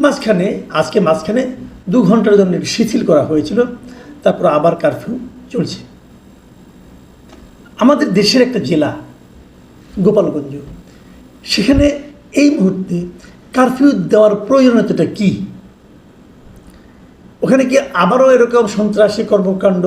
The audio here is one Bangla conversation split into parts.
মাঝখানে 2 ঘন্টার জন্য শিথিল করা হয়েছিল, তারপর আবার কারফিউ চলছে। আমাদের দেশের একটা জেলা গোপালগঞ্জ, সেখানে এই মুহূর্তে কারফিউ দেওয়ার প্রয়োজনীয়তাটা কী? ওখানে কি আবারও এরকম সন্ত্রাসী কর্মকাণ্ড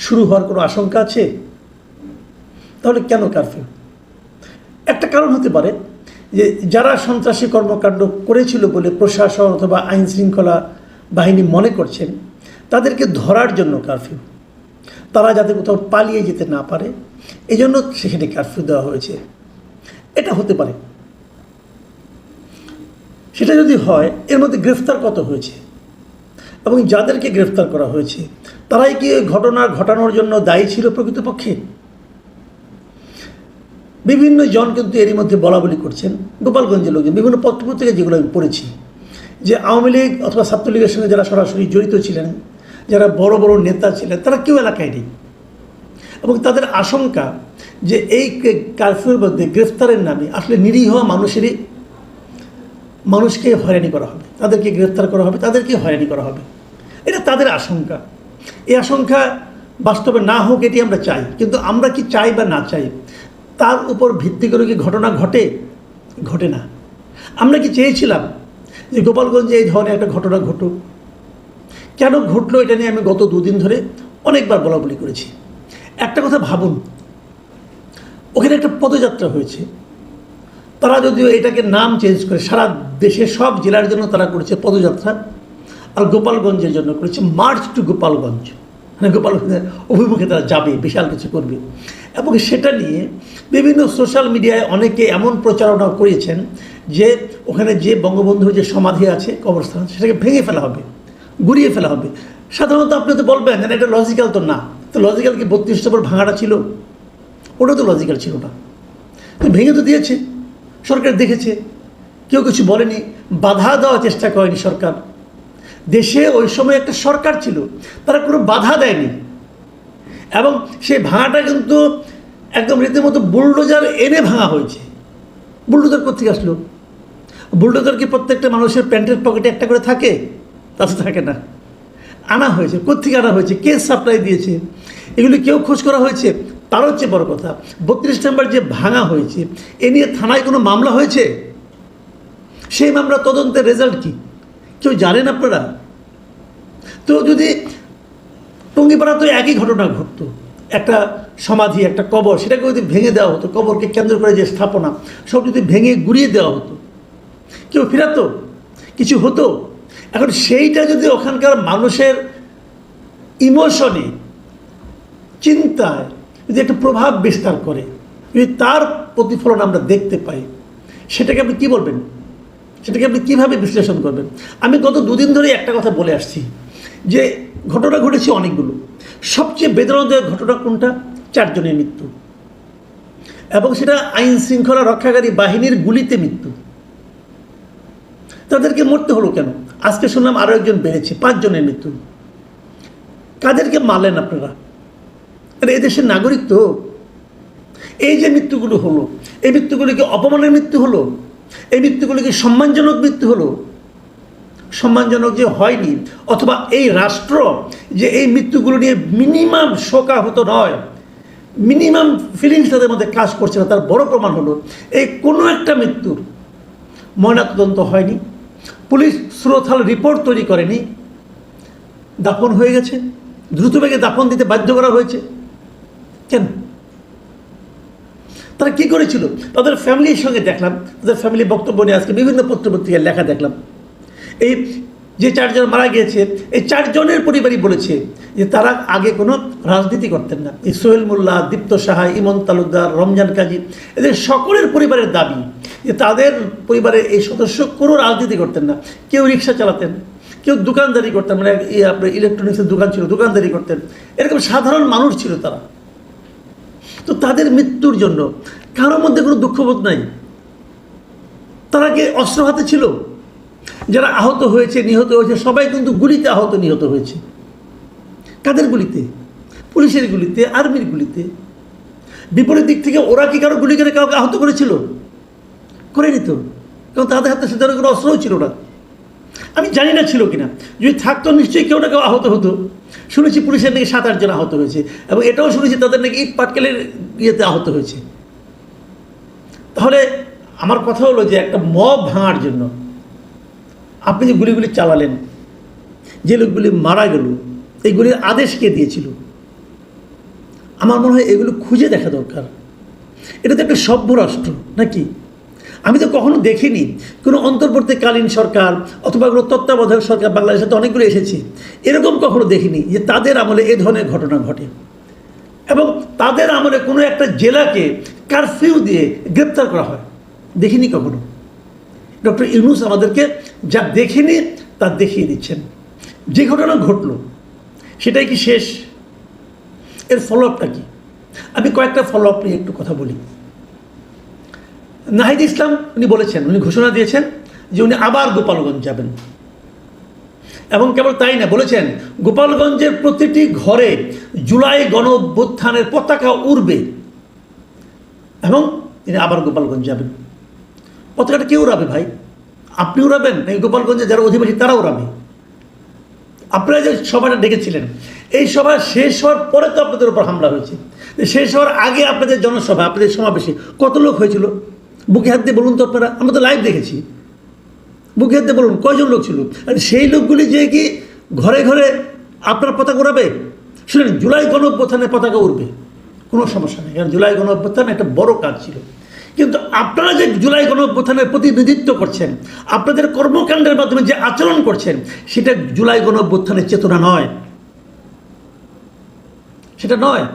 শুরু হওয়ার কোনো আশঙ্কা আছে? তাহলে কেন কারফিউ? একটা কারণ হতে পারে যে যারা সন্ত্রাসী কর্মকাণ্ড করেছিল বলে প্রশাসন অথবা আইন শৃঙ্খলা বাহিনী মনে করছেন, তাদেরকে ধরার জন্য কারফিউ, তারা যাতে কোথাও পালিয়ে যেতে না পারে, এই জন্য সেখানে কারফিউ দেওয়া হয়েছে। এটা হতে পারে। সেটা যদি হয়, এর মধ্যে গ্রেফতার কত হয়েছে এবং যাদেরকে গ্রেফতার করা হয়েছে তারাই কি ঘটনা ঘটানোর জন্য দায়ী ছিল প্রকৃতপক্ষে? বিভিন্ন জন কিন্তু এরই মধ্যে বলাবলি করছেন, গোপালগঞ্জের লোকজন, বিভিন্ন পত্রপত্রিকায় যেগুলো আমি পড়েছি, যে আওয়ামী লীগ অথবা ছাত্রলীগের সঙ্গে যারা সরাসরি জড়িত ছিলেন, যারা বড় বড় নেতা ছিলেন, তারা কেউ এলাকায় নেই। এবং তাদের আশঙ্কা যে এই কারফিউর মধ্যে গ্রেফতারের নামে আসলে নিরীহ মানুষকে হয়রানি করা হবে, তাদেরকে গ্রেফতার করা হবে, তাদেরকে হয়রানি করা হবে। এটা তাদের আশঙ্কা। এই আশঙ্কা বাস্তবে না হোক, এটি আমরা চাই। কিন্তু আমরা কি চাই বা না চাই, তার উপর ভিত্তি করে কি ঘটনা ঘটে না। আমরা কি চেয়েছিলাম যে গোপালগঞ্জে এই ধরনের একটা ঘটনা ঘটুক? কেন ঘটলো এটা নিয়ে আমি গত 2 দিন ধরে অনেকবার বলাবলি করেছি। একটা কথা ভাবুন, ওখানে একটা পদযাত্রা হয়েছে, তারা যদিও এটাকে নাম চেঞ্জ করে সারা দেশের সব জেলার জন্য তারা করেছে পদযাত্রা, আর গোপালগঞ্জের জন্য করেছে মার্চ টু গোপালগঞ্জ, মানে গোপালগঞ্জের অভিমুখে তারা যাবে, বিশাল কিছু করবে। এবং সেটা নিয়ে বিভিন্ন সোশ্যাল মিডিয়ায় অনেকে এমন প্রচারণা করেছেন যে ওখানে যে বঙ্গবন্ধুর যে সমাধি আছে, কবরস্থান, সেটাকে ভেঙে ফেলা হবে, গুড়িয়ে ফেলা হবে। সাধারণত আপনি তো বলবেন যে এটা লজিক্যাল তো না। তো লজিক্যাল কি 32 নম্বর ভাঙাটা ছিল? ওটা তো লজিক্যাল ছিল না। তো ভেঙে তো দিয়েছে, সরকার দেখেছে, কেউ কিছু বলেনি, বাধা দেওয়ার চেষ্টা করেনি সরকার। দেশে ওই সময় একটা সরকার ছিল, তারা কোনো বাধা দেয়নি। এবং সেই ভাঙাটা কিন্তু একদম রীতিমতো বুলডোজার এনে ভাঙা হয়েছে। বুলডোজার কোথেকে আসলো? বুলডোজার কি প্রত্যেকটা মানুষের প্যান্টের পকেটে একটা করে থাকে? তা তো থাকে না, আনা হয়েছে। কোথেকে আনা হয়েছে? কে সাপ্লাই দিয়েছে? এগুলি কেউ খোঁজ করা হয়েছে? তার হচ্ছে বড় কথা। 32 নম্বর যে ভাঙা হয়েছে, এ নিয়ে থানায় কোনো মামলা হয়েছে? সেই মামলা তদন্তের রেজাল্ট কি কেউ জানেন আপনারা? তো যদি টঙ্গিপাড়া তো একই ঘটনা ঘটতো, একটা সমাধি, একটা কবর, সেটাকে যদি ভেঙে দেওয়া হতো, কবরকে কেন্দ্র করে যে স্থাপনা, সব যদি ভেঙে গুড়িয়ে দেওয়া হতো, কেউ ফেরাতো? কিছু হতো? এখন সেইটা যদি ওখানকার মানুষের ইমোশনে, চিন্তায় যদি একটা প্রভাব বিস্তার করে, যদি তার প্রতিফলন আমরা দেখতে পাই, সেটাকে আপনি কী বলবেন? সেটাকে আপনি কীভাবে বিশ্লেষণ করবেন? আমি গত 2 দিন ধরে একটা কথা বলে আসছি যে ঘটনা ঘটেছে অনেকগুলো। সবচেয়ে বেদনাদায়ক ঘটনা কোনটা? 4 জনের মৃত্যু, এবং সেটা আইন শৃঙ্খলা রক্ষাকারী বাহিনীর গুলিতে মৃত্যু। তাদেরকে মরতে হলো কেন? আজকে শুনলাম আরও একজন বেড়েছে, 5 জনের মৃত্যু। কাদেরকে মারলেন আপনারা? আরে এদেশের নাগরিক তো। এই যে মৃত্যুগুলো হলো, এই মৃত্যুগুলো কি অপমানের মৃত্যু হলো? এই মৃত্যুগুলো কি সম্মানজনক মৃত্যু হলো? সম্মানজনক যে হয়নি, অথবা এই রাষ্ট্র যে এই মৃত্যুগুলো নিয়ে মিনিমাম শোকাহত নয়, মিনিমাম ফিলিংস তাদের মধ্যে কাজ করছে না, তার বড় প্রমাণ হলো এই কোনো একটা মৃত্যুর ময়নাতদন্ত হয়নি, পুলিশ শ্রোথাল রিপোর্ট তৈরি করেনি, দাফন হয়ে গেছে, দ্রুতবেগে দাফন দিতে বাধ্য করা হয়েছে। কেন? তারা কী করেছিল? তাদের ফ্যামিলির সঙ্গে দেখলাম, তাদের ফ্যামিলি বক্তব্য নিয়ে আজকে বিভিন্ন পত্রপত্রিকায় লেখা দেখলাম। এই যে 4 জন মারা গিয়েছে, এই 4 জনের পরিবারই বলেছে যে তারা আগে কোনো রাজনীতি করতেন না। এই সোহেল মোল্লা, দীপ্ত সাহা, ইমন তালুকদার, রমজান কাজী, এদের সকলের পরিবারের দাবি যে তাদের পরিবারের এই সদস্য কোনো রাজনীতি করতেন না। কেউ রিক্সা চালাতেন, কেউ দোকানদারি করতেন, মানে আপনার ইলেকট্রনিক্সের দোকান ছিল, দোকানদারি করতেন, এরকম সাধারণ মানুষ ছিল তারা। তো তাদের মৃত্যুর জন্য কারোর মধ্যে কোনো দুঃখবোধ নাই। তারা কি অস্ত্র হাতে ছিল? যারা আহত হয়েছে, নিহত হয়েছে, সবাই কিন্তু গুলিতে আহত, নিহত হয়েছে। কাদের গুলিতে? পুলিশের গুলিতে, আর্মির গুলিতে। বিপরীত দিক থেকে ওরা কি কারো গুলি করে কাউকে আহত করেছিল? করেনি তো, কারণ তাদের হাতে সে ধরনের কোনো অস্ত্রও ছিল না। আমি জানি না ছিল কিনা, যদি থাকতো নিশ্চয়ই কেউ না কেউ আহত হতো। শুনেছি পুলিশের নাকি 7-8 জন আহত হয়েছে, এবং এটাও শুনেছি তাদের নাকি ইট পাটকেলের ইয়েতে আহত হয়েছে। তাহলে আমার কথা হলো যে একটা মব ভাঙার জন্য আপনি যে গুলিগুলি চালালেন, যে লোকগুলি মারা গেল, এইগুলির আদেশ কে দিয়েছিল? আমার মনে হয় এগুলো খুঁজে দেখা দরকার। এটা তো একটা সভ্য রাষ্ট্র নাকি? আমি তো কখনো দেখিনি কোনো অন্তর্বর্তীকালীন সরকার অথবা কোনো তত্ত্বাবধায়ক সরকার, বাংলাদেশে তো অনেকগুলো এসেছে, এরকম কখনো দেখিনি যে তাদের আমলে এ ধরনের ঘটনা ঘটে, এবং তাদের আমলে কোনো একটা জেলাকে কারফিউ দিয়ে গ্রেপ্তার করা হয়, দেখিনি কখনো। ডক্টর ইউনূস আমাদেরকে যা দেখেনি তা দেখিয়ে দিচ্ছেন। যে ঘটনা ঘটল সেটাই কি শেষ? এর ফলো আপটা কি? আমি কয়েকটা ফলো আপ নিয়ে একটু কথা বলি। নাহিদ ইসলাম উনি বলেছেন, উনি ঘোষণা দিয়েছেন যে উনি আবার গোপালগঞ্জ যাবেন, এবং কেবল তাই না, বলেছেন গোপালগঞ্জের প্রতিটি ঘরে জুলাই গণঅভ্যুত্থানের পতাকা উড়বে, এবং তিনি আবার গোপালগঞ্জ যাবেন। পতাকাটা কে উড়াবে ভাই? আপনি উড়াবেন নাকি গোপালগঞ্জে যারা অধিবাসী তারা উড়াবে? আপনারা যে সভাটা ডেকেছিলেন, এই সভা শেষ হওয়ার পরে তো আপনাদের উপর হামলা হয়েছে। শেষ হওয়ার আগে আপনাদের জনসভা, আপনাদের সমাবেশে কত লোক হয়েছিল? বুকে হাত দিয়ে বলুন তো আপনারা, আমরা তো লাইভ দেখেছি। বুকে হাত দিয়ে বলুন কয়জন লোক ছিল? আর সেই লোকগুলি যে কি ঘরে ঘরে আপনার পতাকা উড়াবে? শুনেন, জুলাই গণঅভ্যুত্থানের পতাকা উড়বে, কোনো সমস্যা নেই, কারণ জুলাই গণঅভ্যুত্থান একটা বড় কাজ ছিল। কিন্তু আপনারা যে জুলাই গণঅভ্যুত্থানের প্রতিনিধিত্ব করছেন, আপনাদের কর্মকাণ্ডের মাধ্যমে যে আচরণ করছেন, সেটা জুলাই গণঅভ্যুত্থানের চেতনা নয়, সেটা নয়।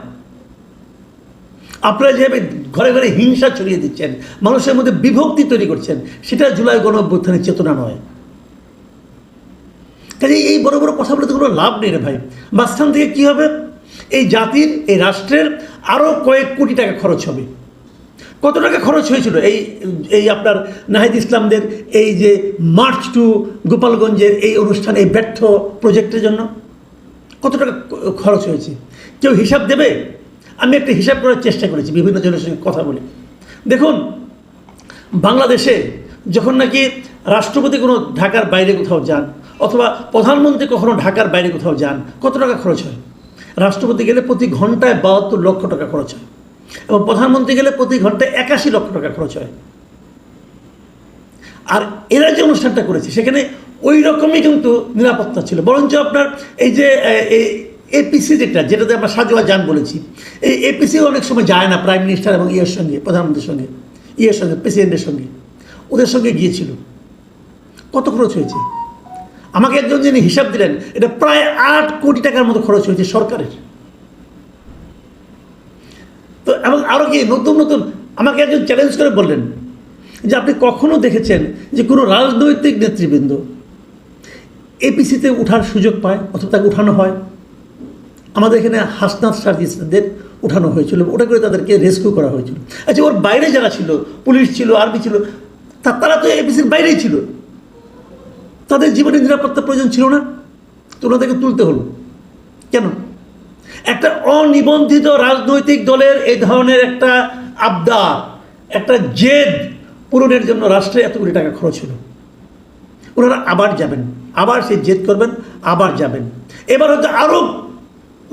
আপনারা যেভাবে ঘরে ঘরে হিংসা ছড়িয়ে দিচ্ছেন, মানুষের মধ্যে বিভক্তি তৈরি করছেন, সেটা জুলাই গণঅভ্যুত্থানের চেতনা নয়। কাজে এই বড় বড় কথা বলে তো কোনো লাভ নেই রে ভাই। মাঝখান থেকে কী হবে? এই জাতির, এই রাষ্ট্রের আরও কয়েক কোটি টাকা খরচ হবে। কত টাকা খরচ হয়েছিল এই আপনার নাহিদ ইসলামদের এই যে মার্চ টু গোপালগঞ্জের এই অনুষ্ঠান, এই ব্যর্থ প্রজেক্টের জন্য কত টাকা খরচ হয়েছে? কেউ হিসাব দেবে? আমি একটা হিসাব করার চেষ্টা করেছি, বিভিন্ন জনের সঙ্গে কথা বলে। দেখুন, বাংলাদেশে যখন নাকি রাষ্ট্রপতি কোনো ঢাকার বাইরে কোথাও যান, অথবা প্রধানমন্ত্রী কখনো ঢাকার বাইরে কোথাও যান, কত টাকা খরচ হয়? রাষ্ট্রপতি গেলে প্রতি ঘন্টায় 72 লক্ষ টাকা খরচ হয়, এবং প্রধানমন্ত্রী গেলে প্রতি ঘন্টায় 81 লক্ষ টাকা খরচ হয়। আর এরা যে অনুষ্ঠানটা করেছে সেখানে ওই রকমই কিন্তু নিরাপত্তা ছিল, বরঞ্চ আপনার এই যে এপিসি যেটাতে আমরা সাজোয়া যান বলেছি, এই এপিসি অনেক সময় যায় না প্রাইম মিনিস্টার এবং ইয়ের সঙ্গে, প্রধানমন্ত্রীর সঙ্গে, প্রেসিডেন্টের সঙ্গে, ওদের সঙ্গে গিয়েছিল। কত খরচ হয়েছে? আমাকে একজন যিনি হিসাব দিলেন, এটা প্রায় 8 কোটি টাকার মতো খরচ হয়েছে সরকারের। তো এবং আরও কি নতুন নতুন আমাকে একজন চ্যালেঞ্জ করে বললেন যে আপনি কখনো দেখেছেন যে কোনো রাজনৈতিক নেতৃবৃন্দ এপিসিতে ওঠার সুযোগ পায় অথবা তাকে উঠানো হয়? আমাদের এখানে হাসনাত সার্জিসদের উঠানো হয়েছিল, ওটা করে তাদেরকে রেস্কিউ করা হয়েছিল। আচ্ছা, ওর বাইরে যারা ছিল, পুলিশ ছিল, আর্মি ছিল, তারা তো এপিসির বাইরেই ছিল, তাদের জীবনের নিরাপত্তা প্রয়োজন ছিল না? তো ওনাদেরকে তুলতে হলো কেন? একটা অনিবন্ধিত রাজনৈতিক দলের এই ধরনের একটা আবদার, একটা জেদ পূরণের জন্য রাষ্ট্রে এত কোটি টাকা খরচ হলো। ওনারা আবার যাবেন, আবার সেই জেদ করবেন, আবার যাবেন। এবার হয়তো আরও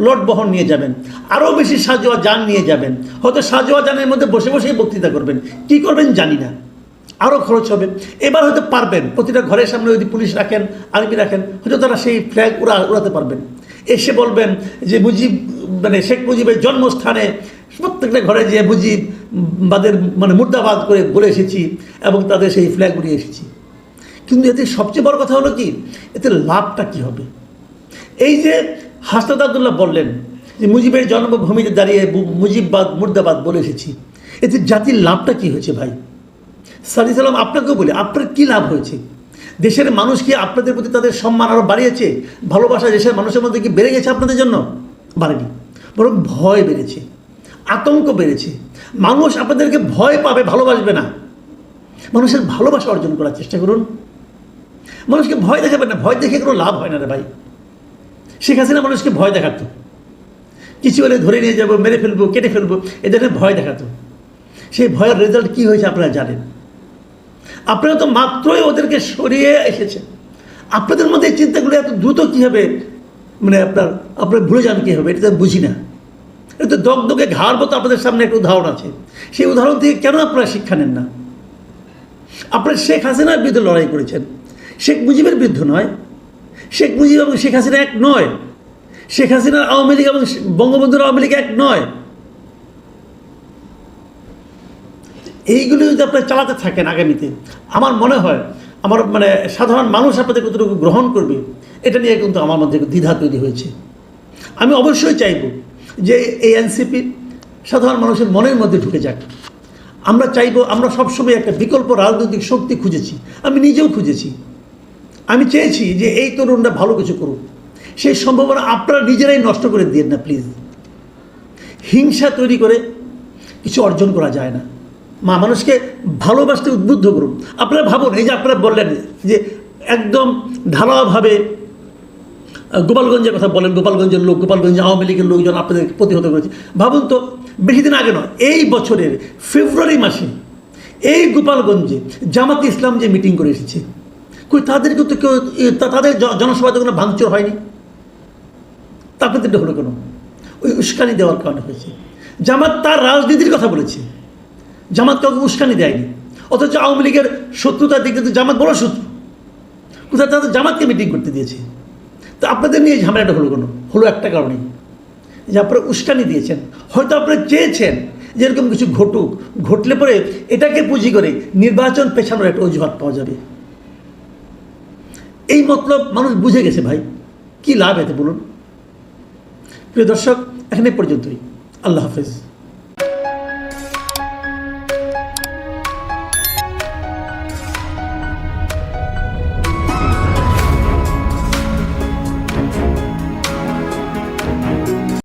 লট বহন নিয়ে যাবেন, আরও বেশি সাজোয়া যান নিয়ে যাবেন, হয়তো সাজোয়া যানের মধ্যে বসে বসেই বক্তৃতা করবেন, কী করবেন জানি না, আরও খরচ হবে। এবার হয়তো পারবেন, প্রতিটা ঘরের সামনে যদি পুলিশ রাখেন, আর্মি রাখেন, হয়তো তারা সেই ফ্ল্যাগ উড়াতে পারবেন। এসে বলবেন যে শেখ মুজিবের জন্মস্থানে প্রত্যেকটা ঘরে যে মুজিববাদের মুর্দাবাদ করে বলে এসেছি, এবং তাদের সেই ফ্ল্যাগ উড়িয়ে এসেছি। কিন্তু এতে সবচেয়ে বড় কথা হলো কি, এতে লাভটা কী হবে? এই যে হাসনাত আবদুল্লাহ বললেন যে মুজিবের জন্মভূমিতে দাঁড়িয়ে মুজিববাদ মুর্দাবাদ বলে এসেছি, এতে জাতির লাভটা কী হয়েছে ভাই? সাল্লাল্লাহু আলাইহি সাল্লাম আপনাকেও বলি, আপনার কী লাভ হয়েছে? দেশের মানুষ কি আপনাদের প্রতি তাদের সম্মান আরও বাড়িয়েছে? ভালোবাসা দেশের মানুষের মধ্যে কি বেড়ে গেছে আপনাদের জন্য? বাড়েনি, বরং ভয় বেড়েছে, আতঙ্ক বেড়েছে। মানুষ আপনাদেরকে ভয় পাবে, ভালোবাসবে না। মানুষের ভালোবাসা অর্জন করার চেষ্টা করুন, মানুষকে ভয় দেখাবেন না। ভয় দেখে কোনো লাভ হয় না রে ভাই। শেখ হাসিনা মানুষকে ভয় দেখাতো, কিছু হলে ধরে নিয়ে যাবো, মেরে ফেলবো, কেটে ফেলবো, এদের ভয় দেখাতো। সেই ভয়ের রেজাল্ট কী হয়েছে আপনারা জানেন। আপনারা তো মাত্রই ওদেরকে সরিয়ে এসেছেন, আপনাদের মধ্যে এই চিন্তাগুলো এত দ্রুত কীভাবে মানে আপনার ভুলে যান কীভাবে, এটা তো আমি বুঝি না। এটা তো দগদগে ঘাড় মতো আপনাদের সামনে একটা উদাহরণ আছে, সেই উদাহরণ থেকে কেন আপনারা শিক্ষা নেন না? আপনারা শেখ হাসিনার বিরুদ্ধে লড়াই করেছেন, শেখ মুজিবের বিরুদ্ধে নয়। শেখ মুজিব এবং শেখ হাসিনা এক নয়, শেখ হাসিনার আওয়ামী লীগ এবং বঙ্গবন্ধুর আওয়ামী লীগ এক নয়। এইগুলো যদি আপনারা চালাতে থাকেন আগামীতে, আমার মনে হয় আমার মানে সাধারণ মানুষ আপনাদের কতটুকু গ্রহণ করবে এটা নিয়ে কিন্তু আমার মধ্যে দ্বিধা তৈরি হয়েছে। আমি অবশ্যই চাইব যে এই এনসিপি সাধারণ মানুষের মনের মধ্যে ঢুকে যাক। আমরা চাইব, আমরা সবসময় একটা বিকল্প রাজনৈতিক শক্তি খুঁজেছি, আমি নিজেও খুঁজেছি। আমি চেয়েছি যে এই তরুণরা ভালো কিছু করুক, সেই সম্ভাবনা আপনারা নিজেরাই নষ্ট করে দিন না প্লিজ। হিংসা তৈরি করে কিছু অর্জন করা যায় না। মানুষকে ভালোবাসতে উদ্বুদ্ধ করুন। আপনারা ভাবুন, এই যে আপনারা বললেন যে একদম ঢালাওভাবে গোপালগঞ্জের কথা বলেন, গোপালগঞ্জের লোক, গোপালগঞ্জে আওয়ামী লীগের লোকজন আপনাদের প্রতিহত করেছে। ভাবুন তো, বেশি দিন আগে নয়, এই বছরের ফেব্রুয়ারি মাসে এই গোপালগঞ্জে জামাত ইসলাম যে মিটিং করে এসেছে, কই তাদের কিন্তু কেউ, তাদের জনসভাতে কোনো ভাঙচুর হয়নি। তারপরে হলো কেন? ওই উস্কানি দেওয়ার কারণে হয়েছে। জামাত তার রাজনীতির কথা বলেছে, জামাত কাউকে উস্কানি দেয়নি। অথচ আওয়ামী লীগের শত্রুতার দিক থেকে জামাত বড় শত্রু, কোথায় তাদের জামাতকে মিটিং করতে দিয়েছে। তো আপনাদের নিয়ে ঝামেলাটা হলো কেন? হলো একটা কারণেই, যে আপনারা উস্কানি দিয়েছেন। হয়তো আপনারা চেয়েছেন যে এরকম কিছু ঘটুক, ঘটলে পরে এটাকে পুঁজি করে নির্বাচন পেছানোর একটা অজুহাত পাওয়া যাবে। এই মতলব মানুষ বুঝে গেছে ভাই, কি লাভ এতে বলুন? প্রিয় দর্শক, এখানে পর্যন্তই। আল্লাহ হাফেজ।